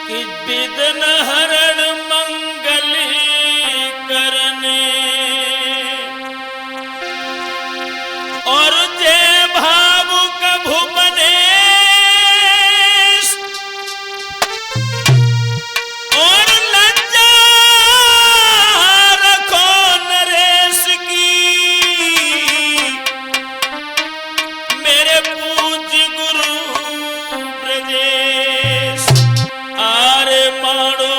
कि विघ्न हरण मंगल करने और जय भावुक भुवनेश और लज्जा रखो नरेश की मेरे पूज्य गुरु ब्रजेश आरे माणो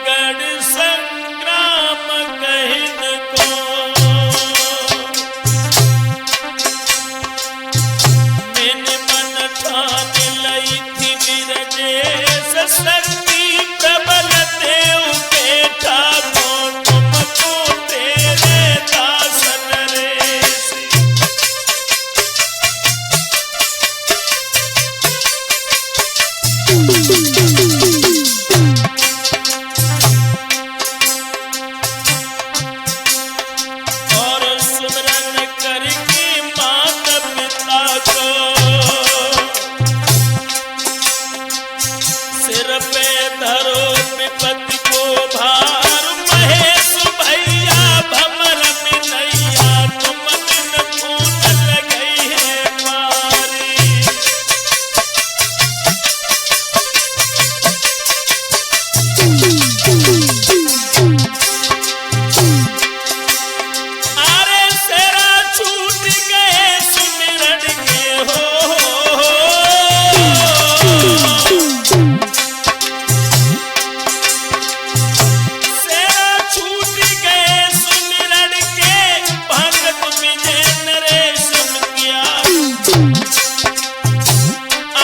गढ़ संग्राम कहिन को मैंने मन ठान लई थी बिरजेश शक्ति प्रबल देव बेटा को तुमको तेरे दास नरेश और सुमरन करके माता पिता को सिर पे धरो विपत्ति को भार महेश भैया भमर मिलैया तुम बिन खून लगई है मारी अरे सेरा छूट गए सुमिरन के हो सेरा छूट गए सुमिरन के भगत विजय नरेश किया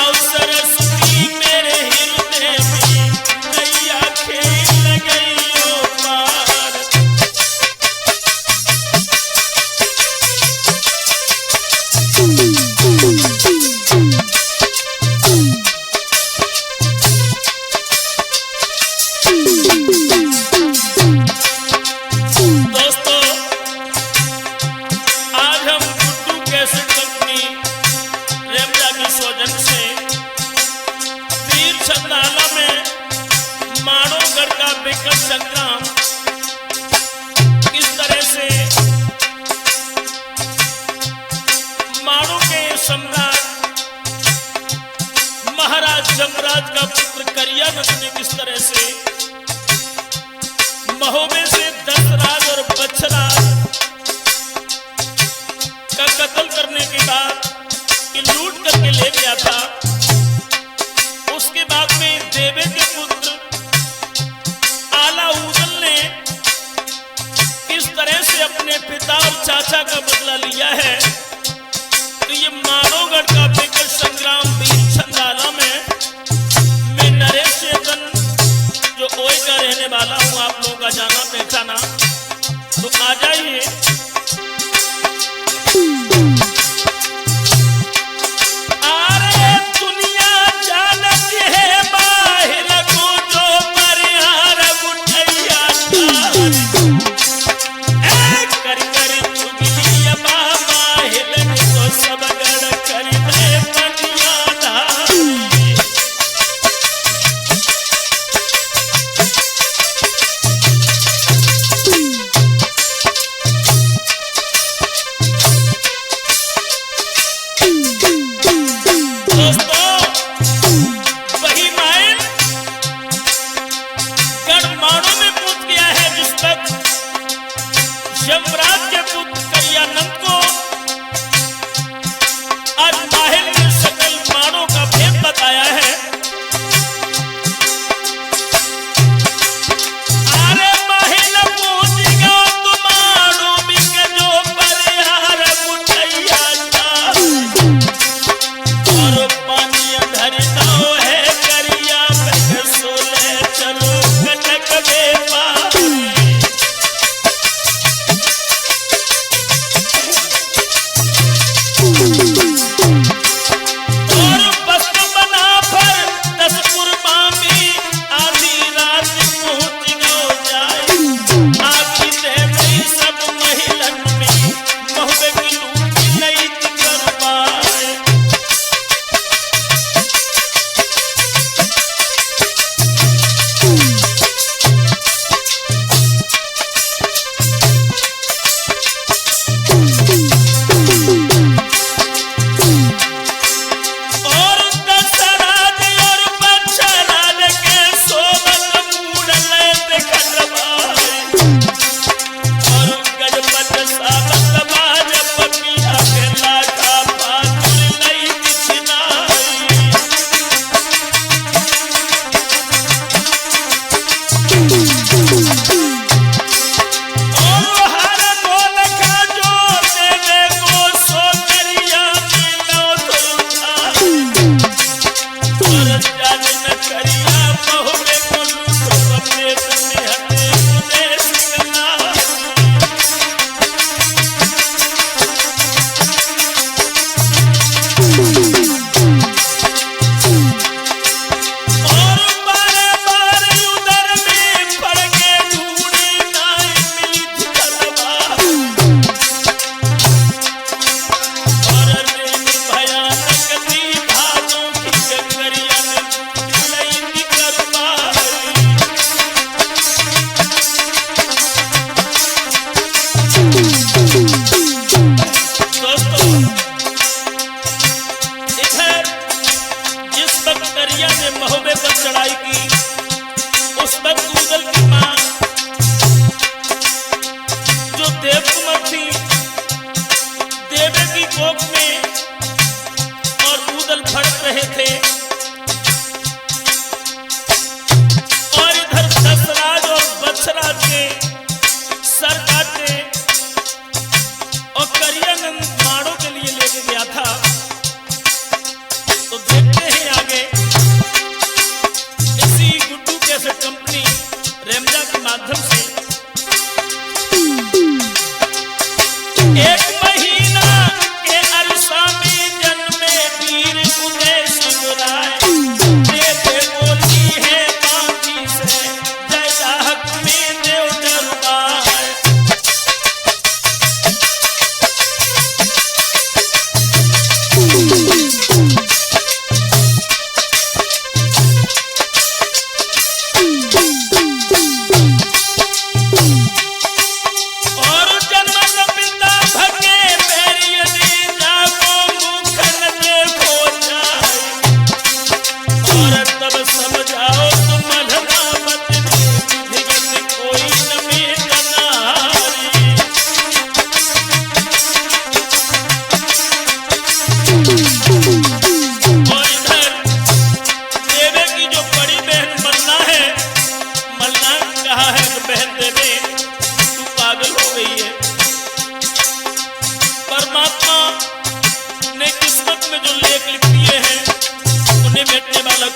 अवसर सुखी मेरे हृदय में नैया खेल गई ओ पार दोस्तों आज हम गुड्डू कैसेट कंपनी रेमजा की सौजन से वीर छंदाला में मानवगढ़ का विकट संग्राम किस तरह से मानो के सम्राट महाराज जमराज का पुत्र करियानंद ने किस तरह से महोबे से दशराज और बच्छराज का कत्ल करने के बाद कि लूट करके ले गया था। उसके बाद में देवे के पुत्र आलाउद्दीन ने किस तरह से अपने पिता और चाचा का बदला लिया है। तो ये मानवगढ़ का विकट संग्राम वीर छंदाला में मैं नरेश चेतन जो ओय का रहने वाला हूँ आप लोगों का जाना पहचाना। तो आ जाइए अरे दुनिया जानती है बाहर को जो परिहार गुठैया कर कर चुगलिया बाबा हिलन तो सब गड़ कर दे पनिया धारी करिया ने महोबे पर चढ़ाई की। उस वक्त ऊदल की मां जो देवकुमार थी, देवे की कोख में और ऊदल फड़क रहे थे, और इधर दशराज और वत्सराज के सर काटे और करियानंद माड़ों के लिए लेके गया था। तो देखते हैं आगे इसी गुड्डू कैसेट कंपनी रेमजा के माध्यम से एक महीना के अरसा में जन्मे वीर उदय सिंह राय, देवे बोली है बाकी से जय दाहक में देव दरबार।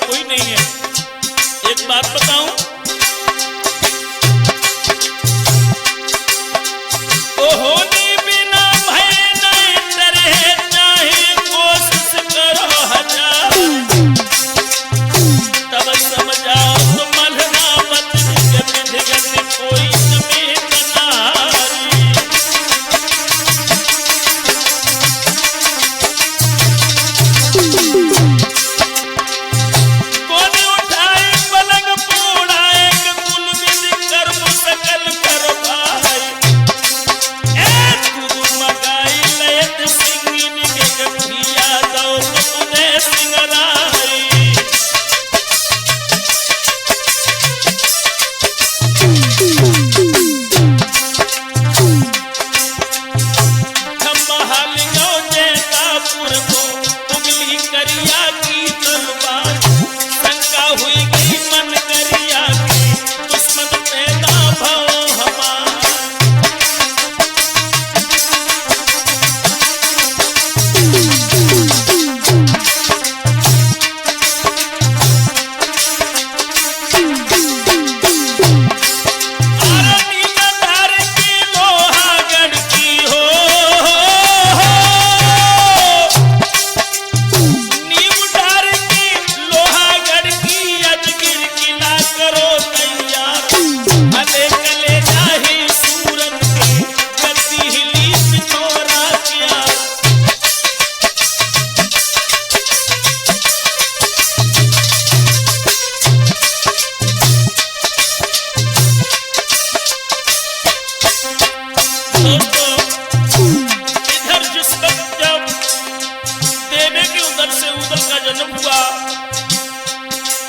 कोई नहीं है। एक बात बताऊं, ओ होने बिना भय नहीं डरे, चाहे कोशिश करो हजार, तब समझाओ तो मलना मत जगत कोई नमे कनारी।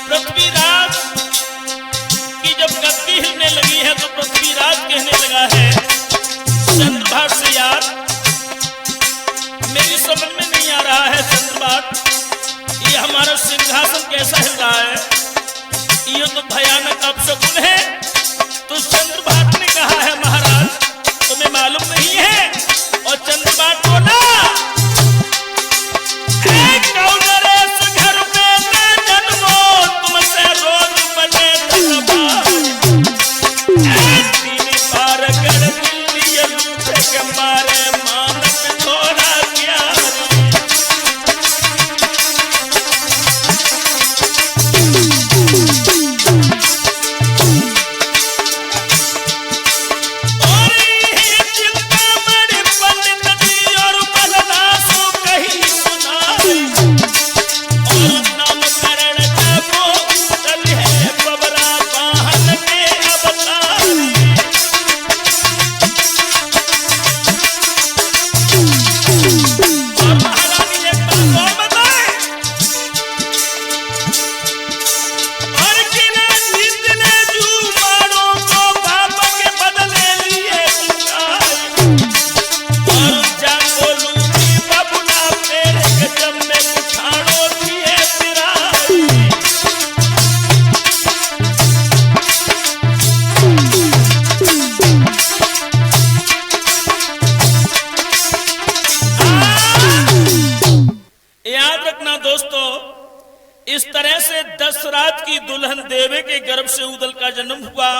पृथ्वीराज की जब गद्दी हिलने लगी है तो पृथ्वीराज कहने लगा है चंद्रभाग से, यार मेरी समझ में नहीं आ रहा है चंद्रभाग, ये हमारा सिंहासन कैसा हिल रहा है, ये तो भयानक अपशकुन है। तो चंद्रभाग ने कहा है महाराज तुम्हें मालूम नहीं है, और चंद्रभाग बोला दशराज की दुल्हन देवे के गर्भ से उदल का जन्म हुआ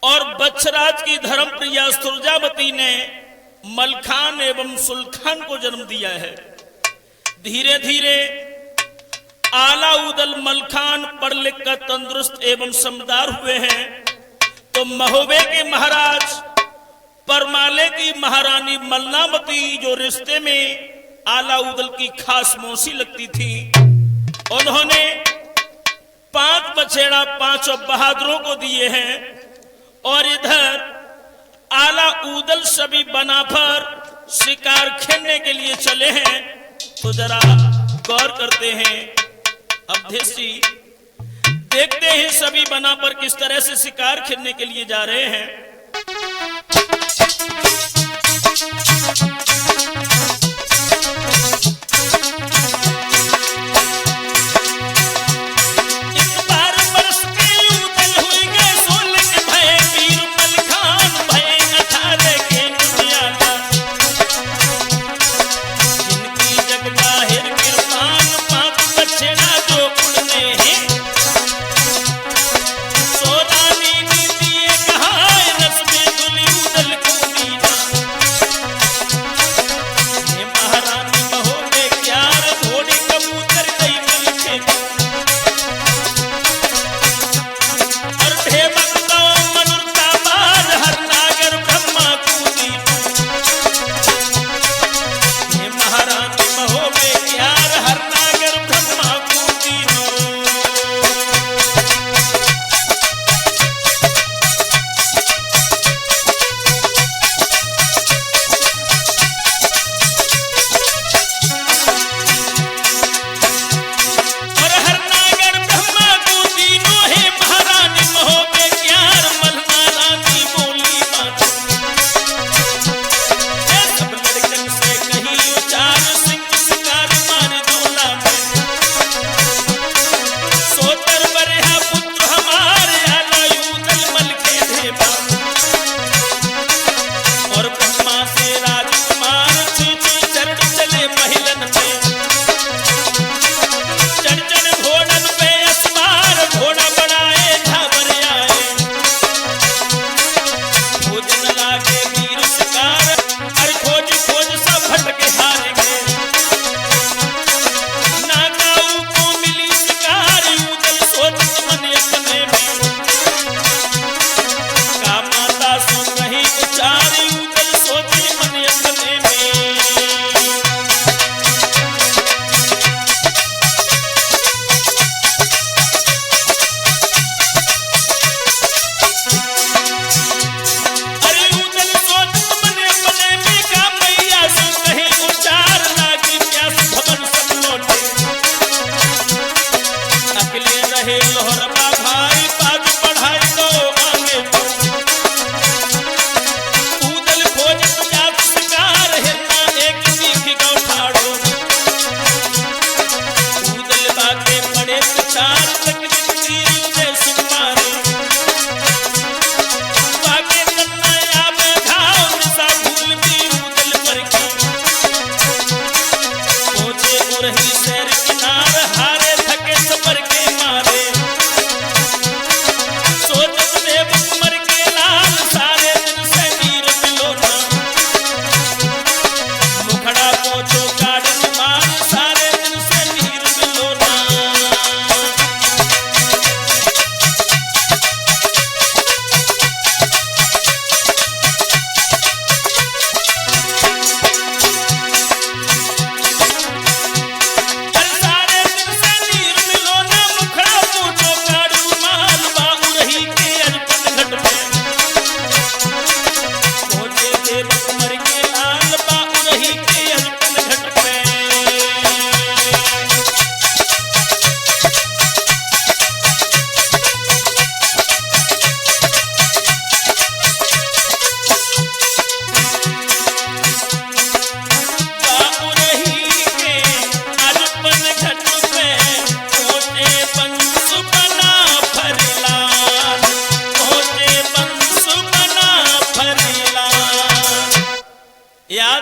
और बच्छराज की धर्मप्रिया सुरजावती ने मलखान एवं सुलखान को जन्म दिया है। धीरे धीरे आला उदल मलखान पढ़ लिख कर तंदुरुस्त एवं समझदार हुए हैं तो महोबे के महाराज परमाले की महारानी मलनावती, जो रिश्ते में आला उदल की खास मौसी लगती थी, उन्होंने 5 बछेड़ा 5 बहादुरों को दिए हैं। और इधर आला उदल सभी बनाभर शिकार खेलने के लिए चले हैं। तो जरा गौर करते हैं अवधेश जी, देखते हैं सभी बनाभर किस तरह से शिकार खेलने के लिए जा रहे हैं।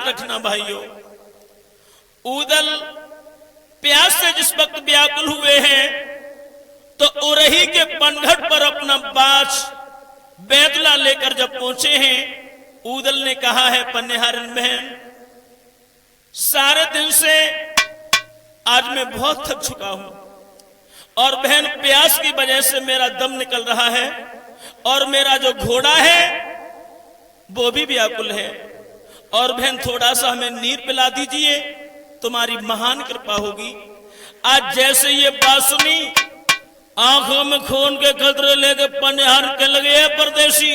रखना भाइयों, उदल प्यास से जिस वक्त व्याकुल हुए हैं तो उरही के पनघट पर अपना बाछ बैतला लेकर जब पहुंचे हैं, ऊदल ने कहा है पन्नेहारन बहन, सारे दिन से आज मैं बहुत थक चुका हूं और बहन प्यास की वजह से मेरा दम निकल रहा है और मेरा जो घोड़ा है वो भी व्याकुल है, और बहन थोड़ा सा हमें नीर पिला दीजिए, तुम्हारी महान कृपा होगी। आज जैसे ये बात सुनी, आंखों में खून के कतरे लेके पन्नेहारन के लगे है परदेसी,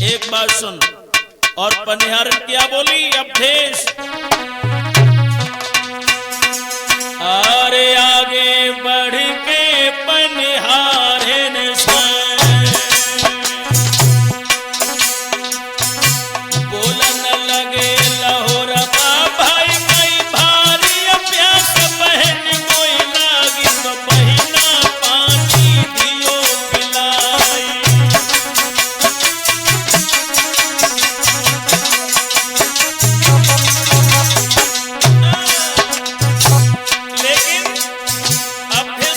एक बात सुन। और पन्नेहारन क्या बोली अवधेश, अरे आगे बढ़ के पन्नेहारन से बोलन लगे लाहौर भाई मई भारी प्यास बहन कोई लागी तो बहिना पानी दियो पिलाई। लेकिन अब फिर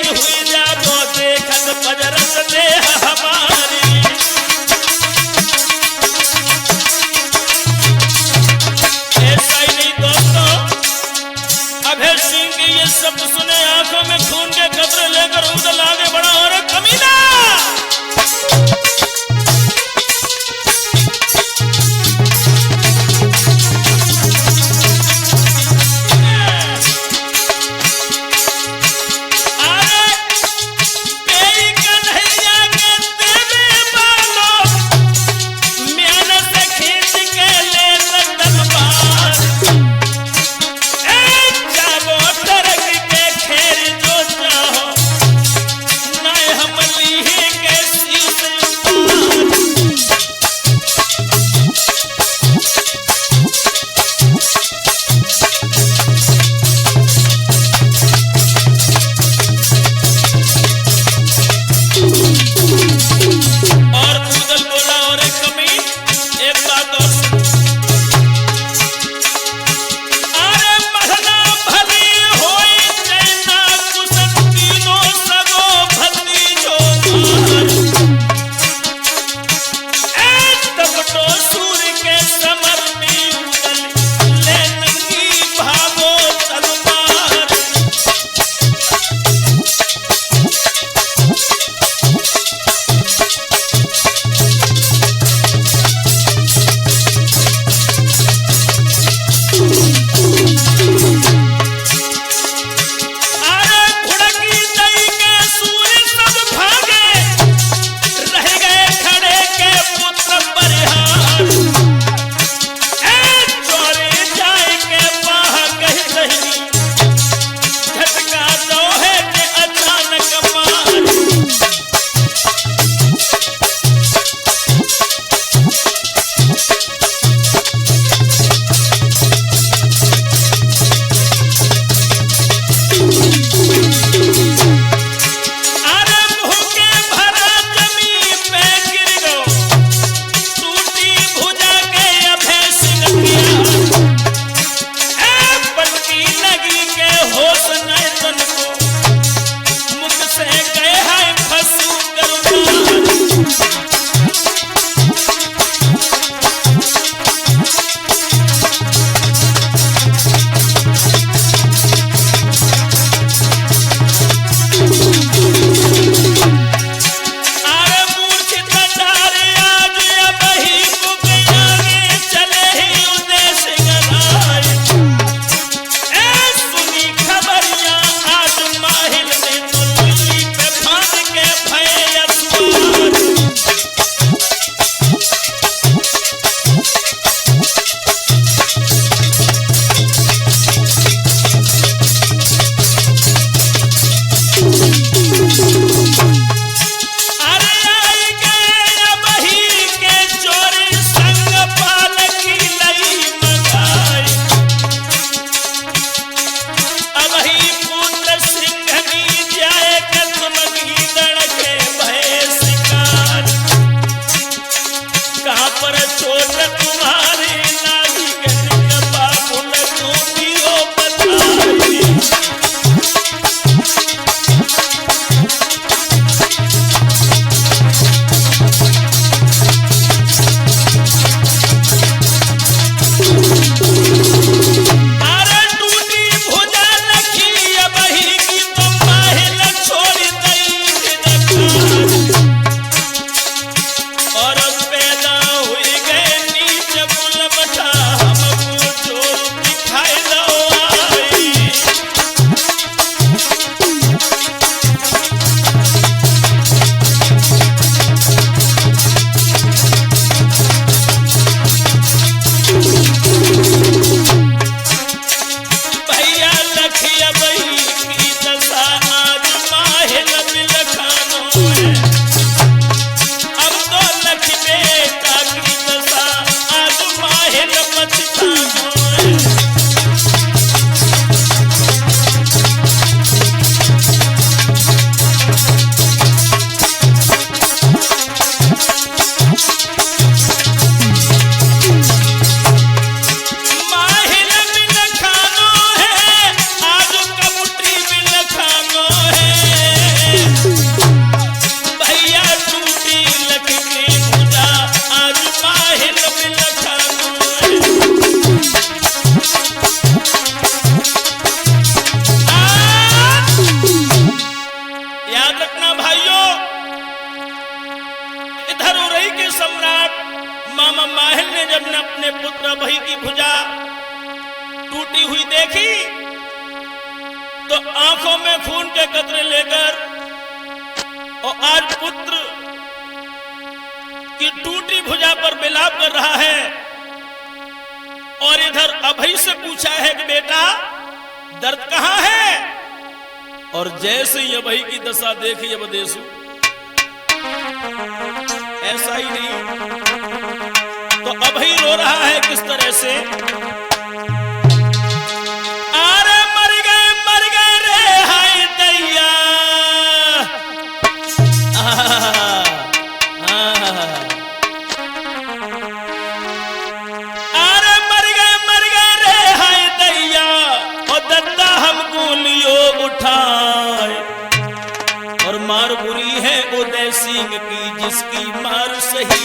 की हुई जाबो देखत पजरत देह हमारी। ऐसा ही नहीं दोस्तों, अभय सिंह के ये शब्द सुने आंखों में खून के कतरे लेकर उधर आगे बढ़ा और कमीना अरे कई कन्हैया के देव याद रखना भाइयों, इधर उरई के सम्राट मामा माहिल ने जब ने अपने पुत्र अभय की भुजा टूटी हुई देखी तो आंखों में खून के कतरे लेकर और आज पुत्र की टूटी भुजा पर विलाप कर रहा है और इधर अभय से पूछा है कि बेटा दर्द कहां है। और जैसे ही अभय की दशा देखी अब देसु ऐसा ही नहीं तो अभय रो रहा है किस तरह से, अरे मर गए रे हाय दैया, अरे मर गए रे हाय दैया, और दद्दा हमको लियो उठाए, और मार बुरी है उदय सिंह की जिसकी मार सही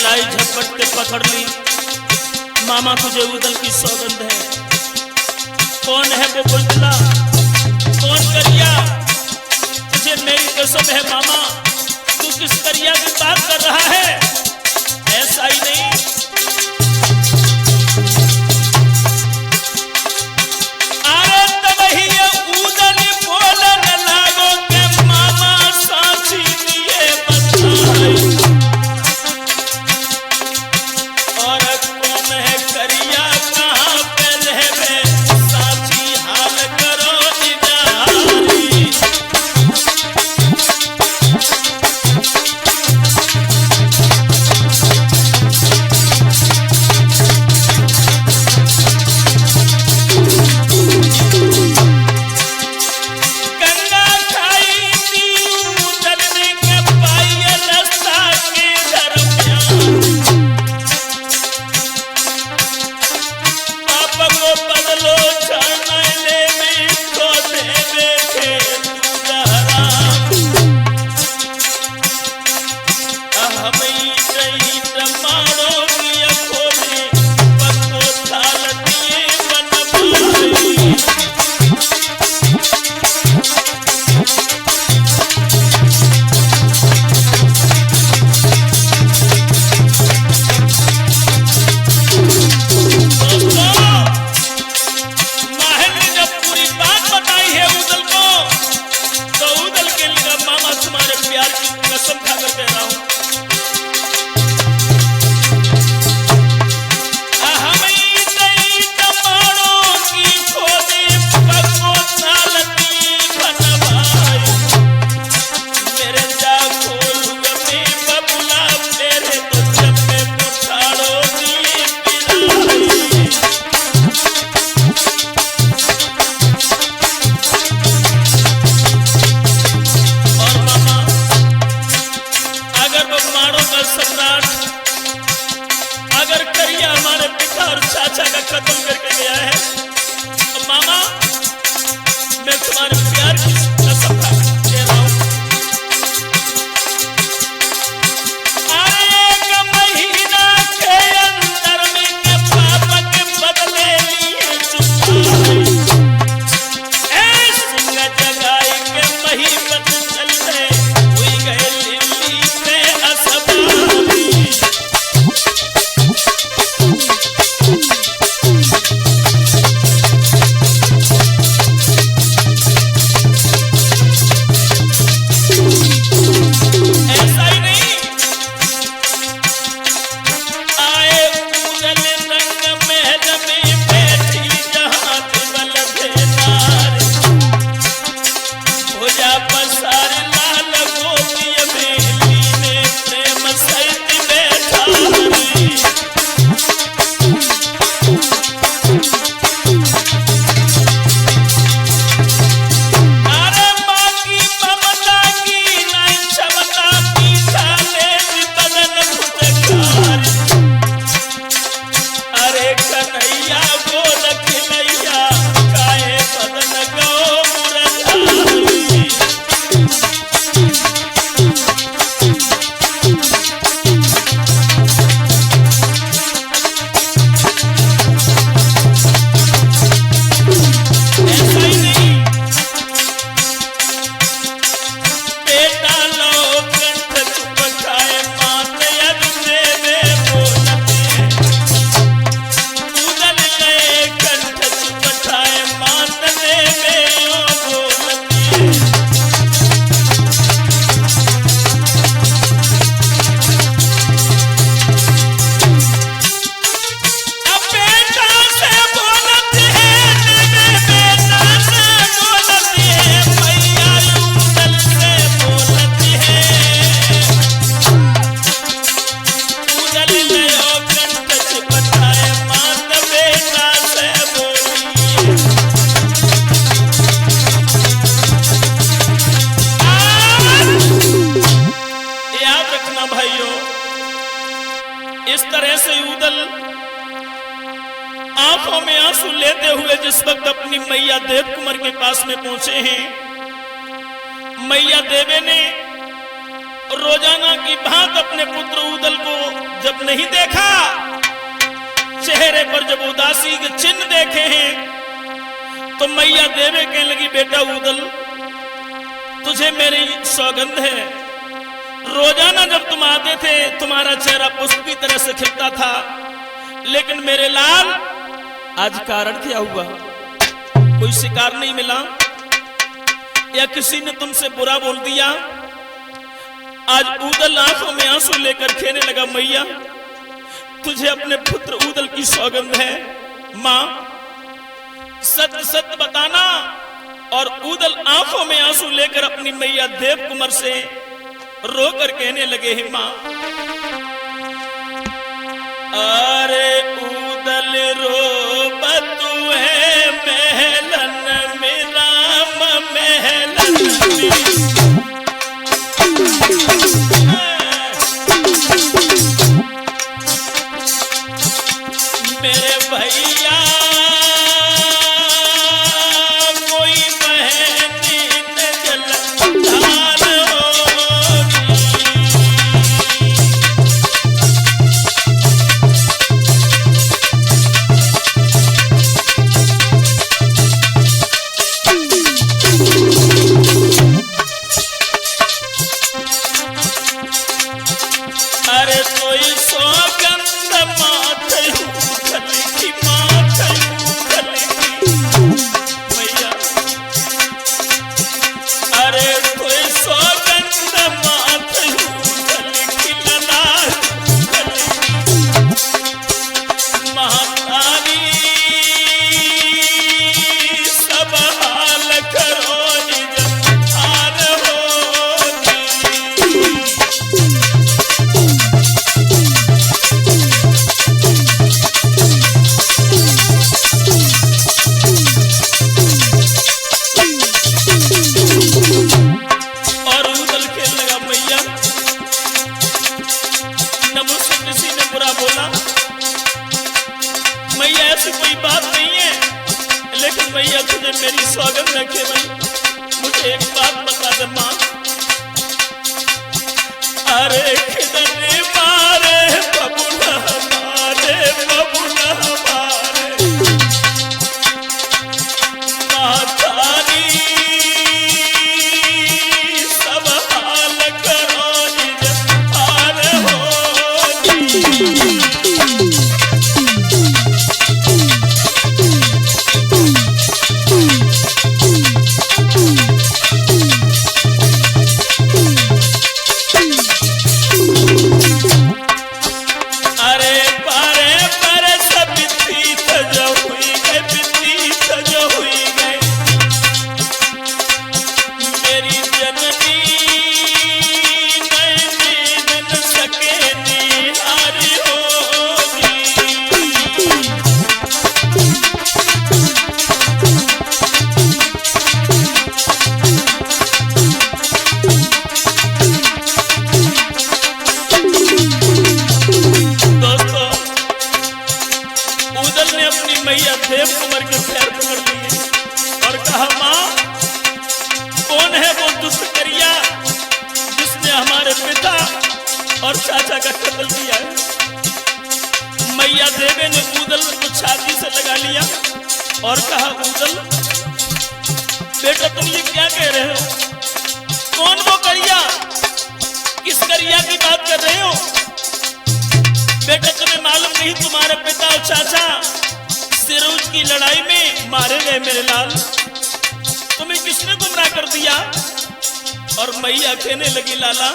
लाई झपट के पकड़ ली। मामा तुझे उदल की सौगंध है। कौन है वो बुलबुला, कौन करिया? तुझे मेरी कसम है मामा, तू किस करिया की बात कर रहा है? ऐसा ही नहीं, अरे तब ही ये उदल बोलन लागो के मामा साची दिए बताई। और कौन है करिया, कहाँ पे रहवे, साची हाल करो इजारी। इस तरह से उदल आंखों में आंसू लेते हुए जिस वक्त अपनी मैया देव कुमार के पास में पहुंचे हैं, मैया देवे ने रोजाना की भांत अपने पुत्र उदल को जब नहीं देखा, चेहरे पर जब उदासी के चिन्ह देखे हैं, तो मैया देवे कहने लगी, बेटा उदल, तुझे मेरी सौगंध है, रोजाना जब तुम आते थे तुम्हारा चेहरा पुष्प की तरह से खिलता था, लेकिन मेरे लाल आज कारण क्या हुआ? कोई शिकार नहीं मिला या किसी ने तुमसे बुरा बोल दिया? आज उदल आंखों में आंसू लेकर कहने लगा, मैया तुझे अपने पुत्र उदल की सौगंध है, मां सत्य सत्य बताना। और उदल आंखों में आंसू लेकर अपनी मैया देव कुमार से रोकर कहने लगे, हे मां, अरे उदल रो बतु है महलन में राम महलन में, मेरे भैया कोई बहनी न जलधार होगी। अरे कोई सौगंध माथे उखल की, माथे उखल की मैया, अरे कोई सौगंध माथे उखल की, ललाट उखल की महातारी, सब हाल करो निजहार होगी। मैया ऐसी कोई बात नहीं है, लेकिन मैया तुझे मेरी सौगंध रखे भाई, मुझे एक बात बता दे मां, अरे कितने मारे बबुला हमारे, बबुला हमारे मातारी, सब हाल करो निजहार होगी। मैया देव कुमार के पैर पकड़ लिए और कहा, मां कौन है वो दुष्ट करिया जिसने हमारे पिता और चाचा का कत्ल किया है? मैया देवे ने उदल को छाती से लगा लिया और कहा, उदल बेटा तुम ये क्या कह रहे हो? कौन वो करिया? किस करिया की बात कर रहे हो? बेटा तुम्हें मालूम नहीं तुम्हारे पिता और चाचा सिरोज की लड़ाई में मारे गए मेरे लाल, तुम्हें किसने गुमराह कर दिया? और मैया कहने लगी, लाला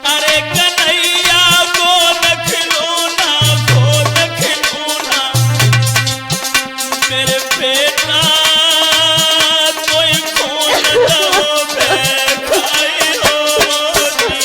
अरे कन्हैया को नखलोना, को नखलोना मेरे बेटा कोई खून दो खाई होगी।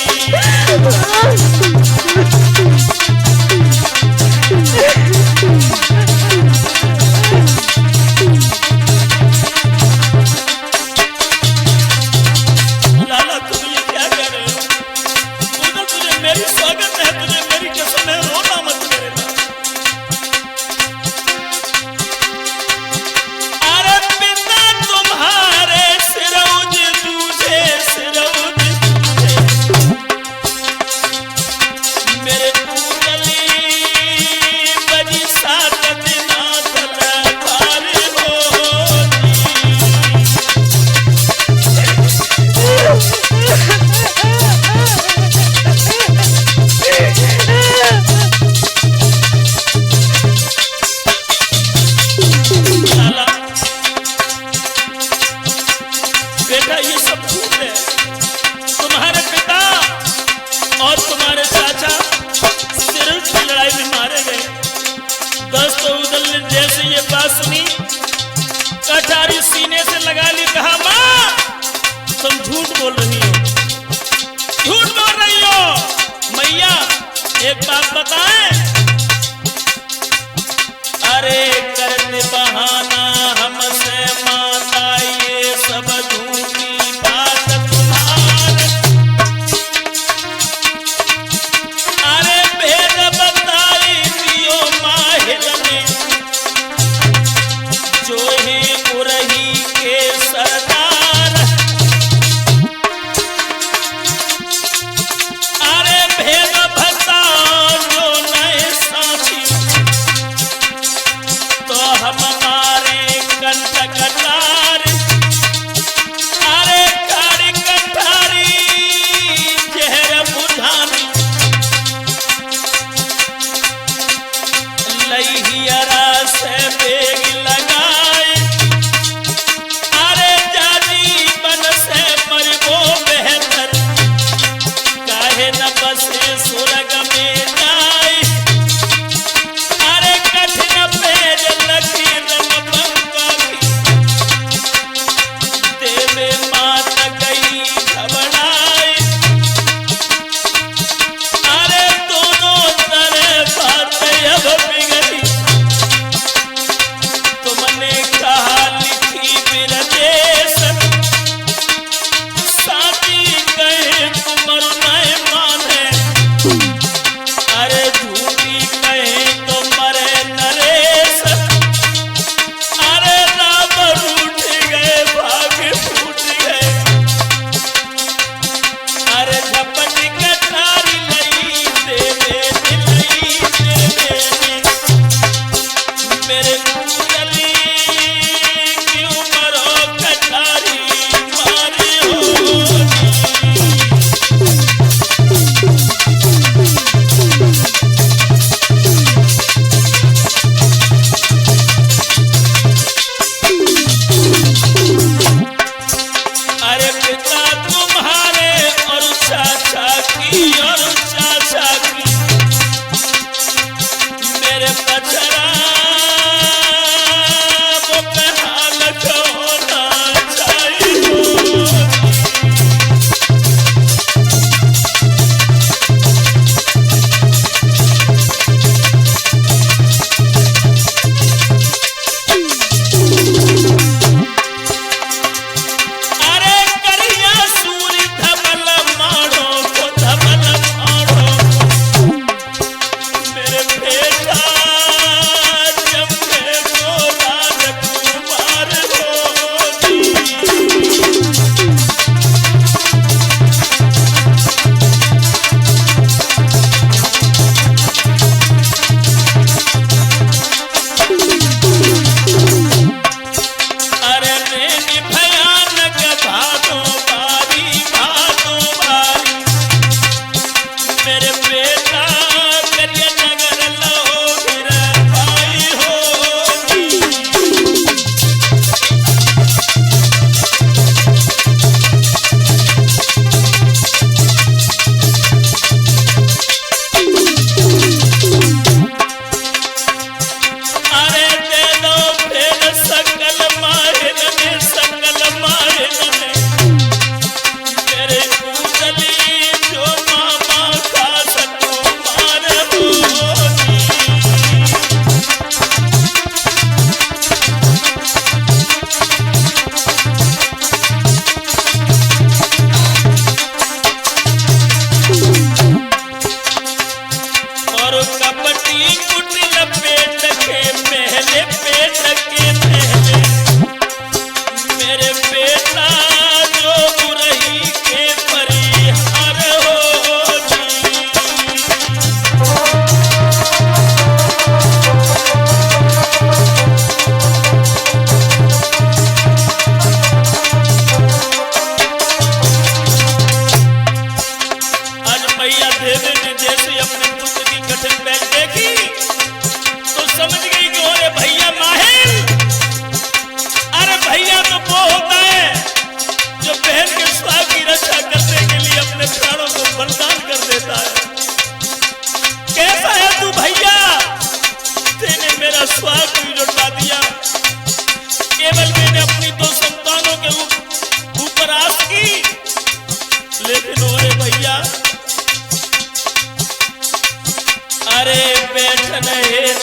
बेटा ये सब झूठ है, तुम्हारे पिता और तुम्हारे चाचा सिर्फ की लड़ाई में मारे गए। दस्तउद्दौला ने जैसे ये बात सुनी कटारी सीने से लगा ली, कहा माँ तुम झूठ बोल रही हो, झूठ बोल रही हो। मैया एक बात बताएं, अरे करने बहाना हमसे माता ये सब झूठी बात तुम्हारे, अरे भेद बताई दियो माहिर ने जो है उरही के सरदार, अरे भेद बता जो नए साथी तो हम हमारे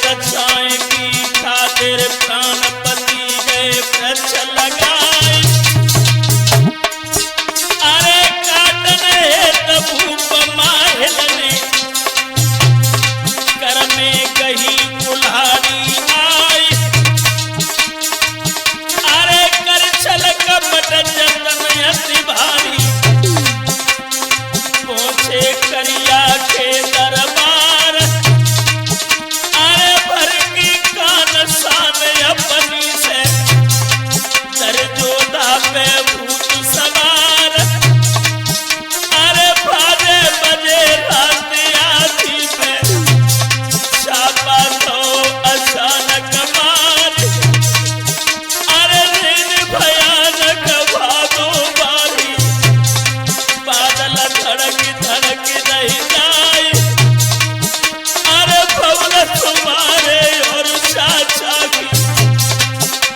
रक्षाएं की खातिर प्राणपति गए वृक्ष लगाए। अरे काटन हेत भूप माहिल ने कर में गही कुल्हाड़ी आई। अरे कर छल कपट जतन अति भारी पहुंचे करिया के दरबार। अरे भर की कान सान अपनी से दरजोदा पे भूत सवार। अरे बाजे बजे रात आधी पे छापा तो अचानक मार। अरे दिन भयानक भादो बारी बादल धड़क धड़क रही जाए। अरे भवन तुम्हारे और चाचा की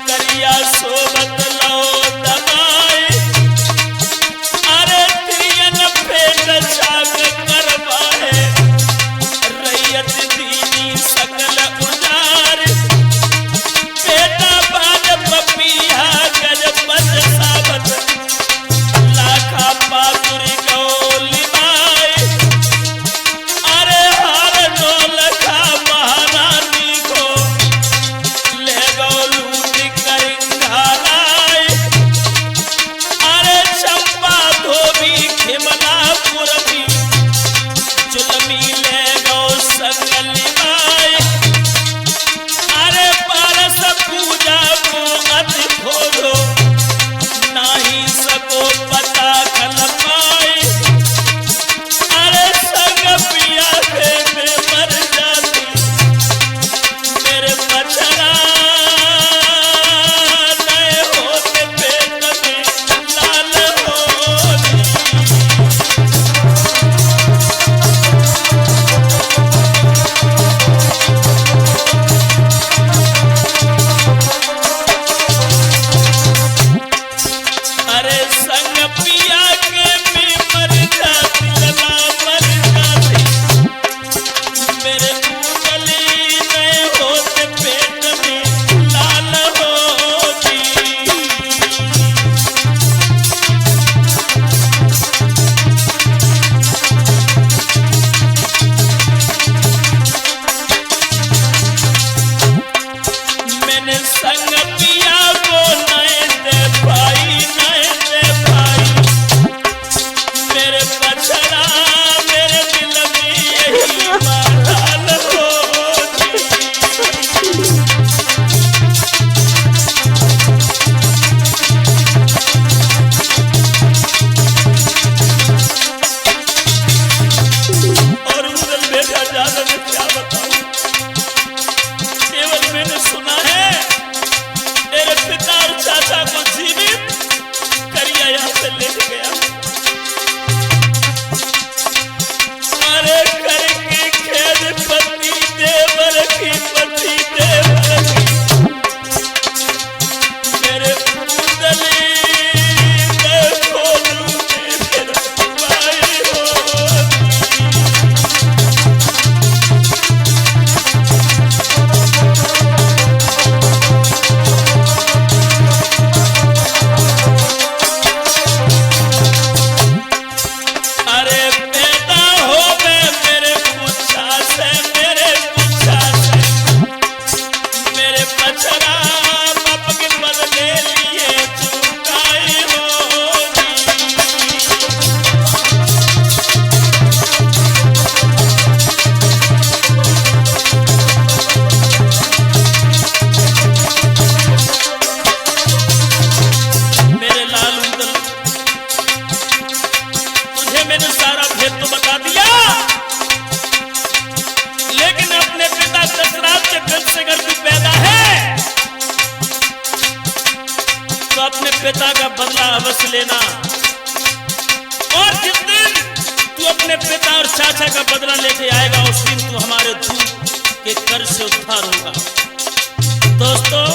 करिया सोबत लो दबाए। अरे त्रियन पेट छाग करवाए रैयत दीनी सकल उजार। बेटा बाज पपिया गजपत साबत लाखा पातुरी गौली बाई। अरे हार नौलखा महारानी को ले गौ लूट कर घराए। अरे चंपा धोबी खिमलापुर भी जुलमी ले गौ संगली बाई। अरे पारस पूजा को अति खोलो नाही सको पता खल पाए। अरे संग पिया में मर जाती मेरे बचरा नए होते पेट में लाल होती। अरे संग पिया के में मर जाती लला मर जाती मेरे उंगली में होते पेट में लाल होती। मैंने संग पिया को नए दे भाई नए दे भाई। मेरे बछड़ा मेरे दिल में यही मालाल होती। और उधर बेटा ज्यादा मैं क्या बताऊं। केवल मैंने सुना है मेरे पिता और चाचा को जीवित करिया यहाँ से ले गया। अरे करके खेद पति देवर की पति देवर की मेरे पुतली देखो लूटे फिर पाई होती। अरे पैदा हो गए मेरे पुच्छा से मेरे बछड़ा बाप के बदले लिए चुकाई होगी। मेरे लाल उंगल तुझे मैंने सारा भेद तो बता दिया, लेकिन अपने पिता दशरथ के वंश से अगर तू पैदा है तो अपने पिता का बदला अवश्य लेना। और जिस दिन तू अपने पिता और चाचा का बदला लेके आएगा उस दिन तू हमारे दूत के कर्ज से उद्धार होगा। दोस्तों,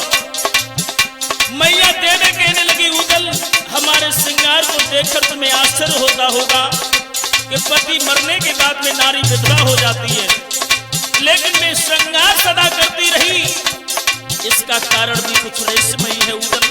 मैया देने कहने लगी उदल हमारे श्रृंगार को देखकर तुम्हें आश्चर्य होता होगा कि पति मरने के बाद में नारी विधवा हो जाती है। लेकिन मैं श्रृंगार सदा करती रही, इसका कारण भी कुछ रहस्यमयी है उदल।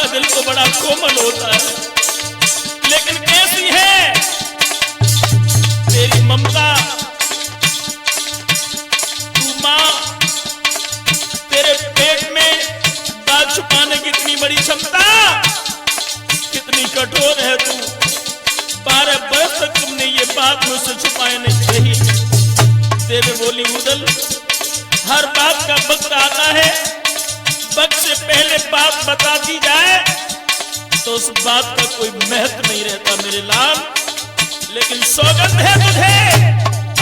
दिल तो बड़ा कोमल होता है, लेकिन कैसी है तेरी ममता। तू मां, तेरे पेट में बात छुपाने की इतनी बड़ी क्षमता, कितनी कठोर है तू। 12 वर्ष तक तुमने ये बात मुझसे छुपाए नहीं रही। देवी बोली उदल, हर बात का वक्त आता है, वक्त से पहले बात बता दी जाए तो उस बात का कोई महत्व नहीं रहता मेरे लाल। लेकिन सौगंध है तुझे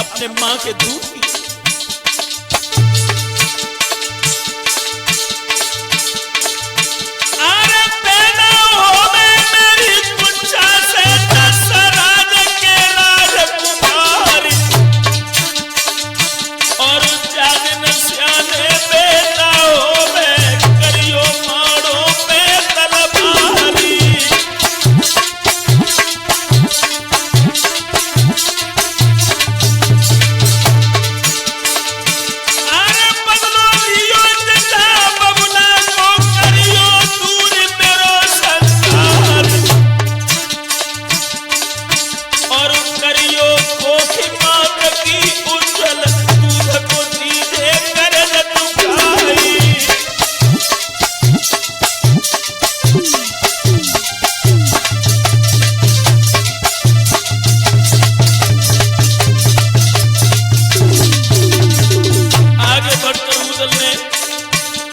अपने मां के दूध की। अरे पैदा हो मेरी कुंजा से दशराज के राजकुमारी, और जागन सियाने बेटा हो मैं करियो मारो पे तलवारी। अरे बदलो लियो जटा बबुला को करियो दूर मेरो संसार, और करियो कोठी मात की उज्जवल दूध को दीजे कर लुकाई। आगे बढ़कर उदल ने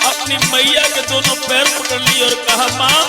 अपनी मैया के दोनों पैर पकड़ लिए और कहा, मां